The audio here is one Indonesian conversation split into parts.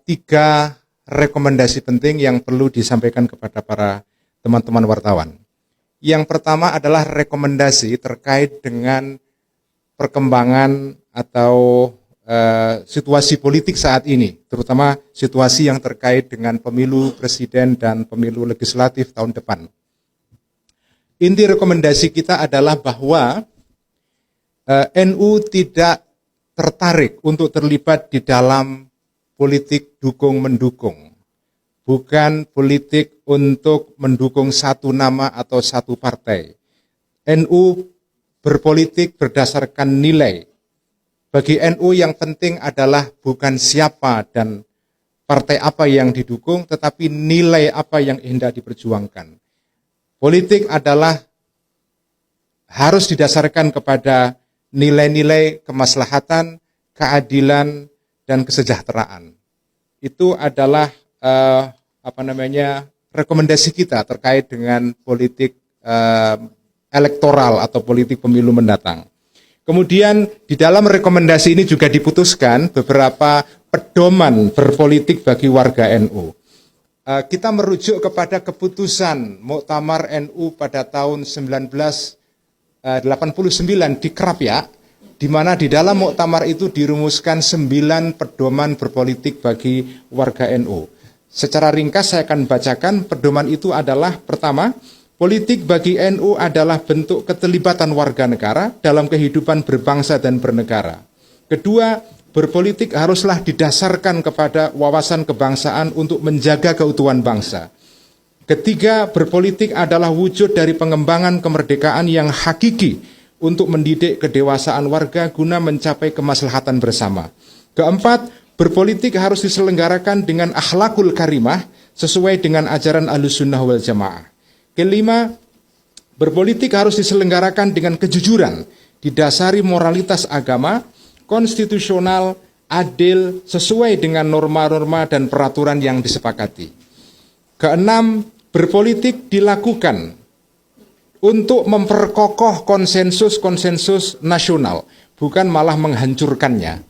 Tiga rekomendasi penting yang perlu disampaikan kepada para teman-teman wartawan. Yang pertama adalah rekomendasi terkait dengan perkembangan atau situasi politik saat ini, terutama situasi yang terkait dengan pemilu presiden dan pemilu legislatif tahun depan. Inti rekomendasi kita adalah bahwa NU tidak tertarik untuk terlibat di dalam politik dukung-mendukung, bukan politik untuk mendukung satu nama atau satu partai. NU berpolitik berdasarkan nilai. Bagi NU yang penting adalah bukan siapa dan partai apa yang didukung, tetapi nilai apa yang hendak diperjuangkan. Politik adalah harus didasarkan kepada nilai-nilai kemaslahatan, keadilan, dan kesejahteraan. Itu adalah rekomendasi kita terkait dengan politik elektoral atau politik pemilu mendatang. Kemudian di dalam rekomendasi ini juga diputuskan beberapa pedoman berpolitik bagi warga NU. Kita merujuk kepada keputusan Muktamar NU pada tahun 1989 di Krapyak, di mana di dalam muktamar itu dirumuskan 9 pedoman berpolitik bagi warga NU. Secara ringkas saya akan bacakan. Pedoman itu adalah: pertama, politik bagi NU adalah bentuk keterlibatan warga negara dalam kehidupan berbangsa dan bernegara. Kedua, berpolitik haruslah didasarkan kepada wawasan kebangsaan untuk menjaga keutuhan bangsa. Ketiga, berpolitik adalah wujud dari pengembangan kemerdekaan yang hakiki untuk mendidik kedewasaan warga guna mencapai kemaslahatan bersama. Keempat, berpolitik harus diselenggarakan dengan akhlakul karimah sesuai dengan ajaran Ahlussunnah wal Jamaah. Kelima, berpolitik harus diselenggarakan dengan kejujuran, didasari moralitas agama, konstitusional, adil, sesuai dengan norma-norma dan peraturan yang disepakati. Keenam, berpolitik dilakukan untuk memperkokoh konsensus-konsensus nasional, bukan malah menghancurkannya.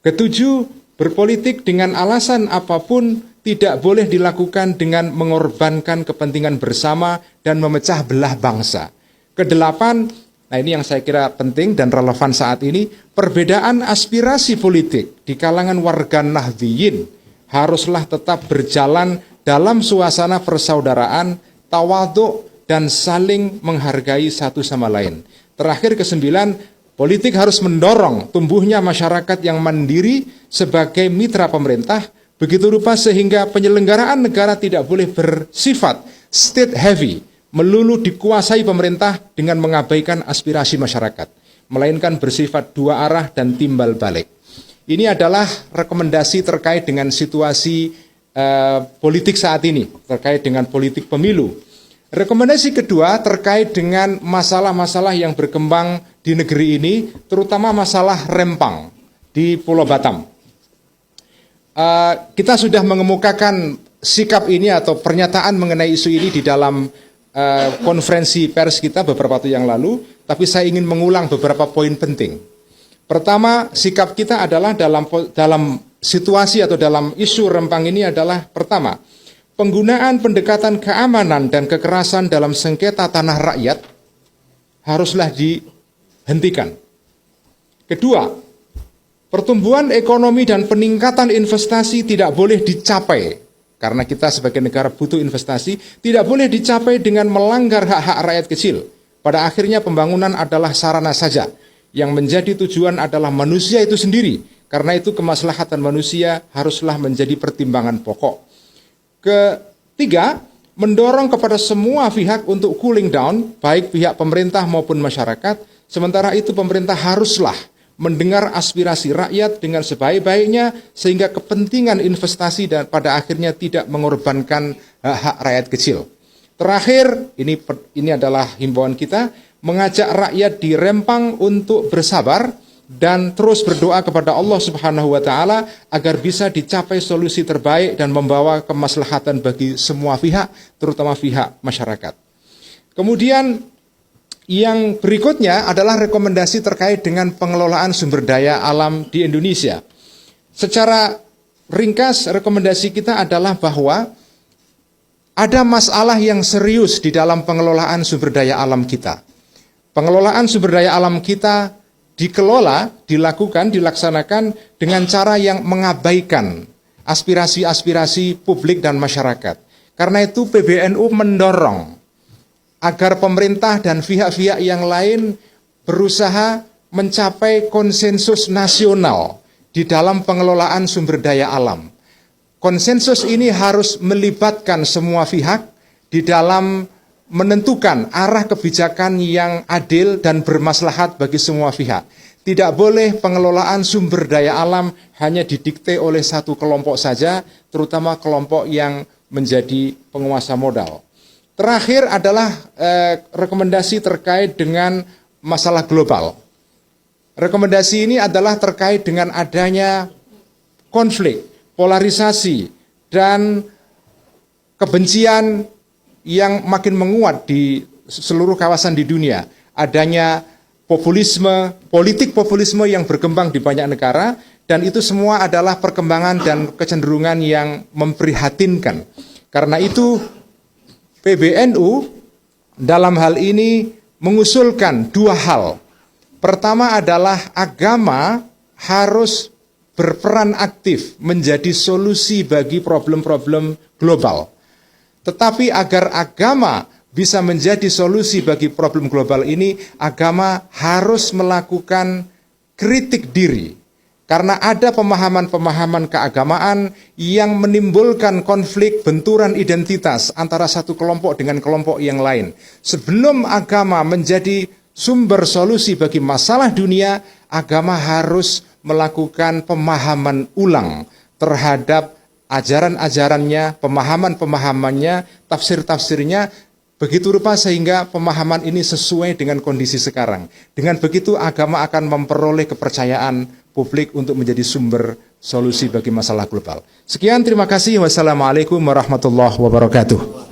Ketujuh, berpolitik dengan alasan apapun tidak boleh dilakukan dengan mengorbankan kepentingan bersama dan memecah belah bangsa. Kedelapan, nah ini yang saya kira penting dan relevan saat ini, perbedaan aspirasi politik di kalangan warga Nahdliyin haruslah tetap berjalan dalam suasana persaudaraan, tawadhu, dan saling menghargai satu sama lain. Terakhir, kesembilan, politik harus mendorong tumbuhnya masyarakat yang mandiri sebagai mitra pemerintah, begitu rupa sehingga penyelenggaraan negara tidak boleh bersifat state heavy, melulu dikuasai pemerintah dengan mengabaikan aspirasi masyarakat, melainkan bersifat dua arah dan timbal balik. Ini adalah rekomendasi terkait dengan situasi politik saat ini, terkait dengan politik pemilu. Rekomendasi kedua terkait dengan masalah-masalah yang berkembang di negeri ini, terutama masalah Rempang di Pulau Batam. Kita sudah mengemukakan sikap ini atau pernyataan mengenai isu ini di dalam konferensi pers kita beberapa waktu yang lalu, tapi saya ingin mengulang beberapa poin penting. Pertama, sikap kita adalah dalam situasi atau dalam isu Rempang ini adalah: pertama, penggunaan pendekatan keamanan dan kekerasan dalam sengketa tanah rakyat haruslah dihentikan. Kedua, pertumbuhan ekonomi dan peningkatan investasi tidak boleh dicapai, karena kita sebagai negara butuh investasi, tidak boleh dicapai dengan melanggar hak-hak rakyat kecil. Pada akhirnya pembangunan adalah sarana saja, yang menjadi tujuan adalah manusia itu sendiri. Karena itu kemaslahatan manusia haruslah menjadi pertimbangan pokok. Ketiga, mendorong kepada semua pihak untuk cooling down, baik pihak pemerintah maupun masyarakat. Sementara itu pemerintah haruslah mendengar aspirasi rakyat dengan sebaik-baiknya, sehingga kepentingan investasi dan pada akhirnya tidak mengorbankan hak rakyat kecil. Terakhir, ini adalah himbauan kita, mengajak rakyat di Rempang untuk bersabar dan terus berdoa kepada Allah Subhanahu wa taala agar bisa dicapai solusi terbaik dan membawa kemaslahatan bagi semua pihak, terutama pihak masyarakat. Kemudian yang berikutnya adalah rekomendasi terkait dengan pengelolaan sumber daya alam di Indonesia. Secara ringkas rekomendasi kita adalah bahwa ada masalah yang serius di dalam pengelolaan sumber daya alam kita. Pengelolaan sumber daya alam kita dilaksanakan dengan cara yang mengabaikan aspirasi-aspirasi publik dan masyarakat. Karena itu PBNU mendorong agar pemerintah dan pihak-pihak yang lain berusaha mencapai konsensus nasional di dalam pengelolaan sumber daya alam. Konsensus ini harus melibatkan semua pihak di dalam menentukan arah kebijakan yang adil dan bermaslahat bagi semua pihak. Tidak boleh pengelolaan sumber daya alam hanya didikte oleh satu kelompok saja, terutama kelompok yang menjadi penguasa modal. Terakhir adalah rekomendasi terkait dengan masalah global. Rekomendasi ini adalah terkait dengan adanya konflik, polarisasi, dan kebencian yang makin menguat di seluruh kawasan di dunia. Adanya populisme, politik populisme yang berkembang di banyak negara, dan itu semua adalah perkembangan dan kecenderungan yang memprihatinkan. Karena itu PBNU dalam hal ini mengusulkan dua hal. Pertama adalah agama harus berperan aktif menjadi solusi bagi problem-problem global. Tetapi agar agama bisa menjadi solusi bagi problem global ini, agama harus melakukan kritik diri. Karena ada pemahaman-pemahaman keagamaan yang menimbulkan konflik benturan identitas antara satu kelompok dengan kelompok yang lain. Sebelum agama menjadi sumber solusi bagi masalah dunia, agama harus melakukan pemahaman ulang terhadap ajaran-ajarannya, pemahaman-pemahamannya, tafsir-tafsirnya, begitu rupa sehingga pemahaman ini sesuai dengan kondisi sekarang. Dengan begitu agama akan memperoleh kepercayaan publik untuk menjadi sumber solusi bagi masalah global. Sekian, terima kasih. Wassalamualaikum warahmatullahi wabarakatuh.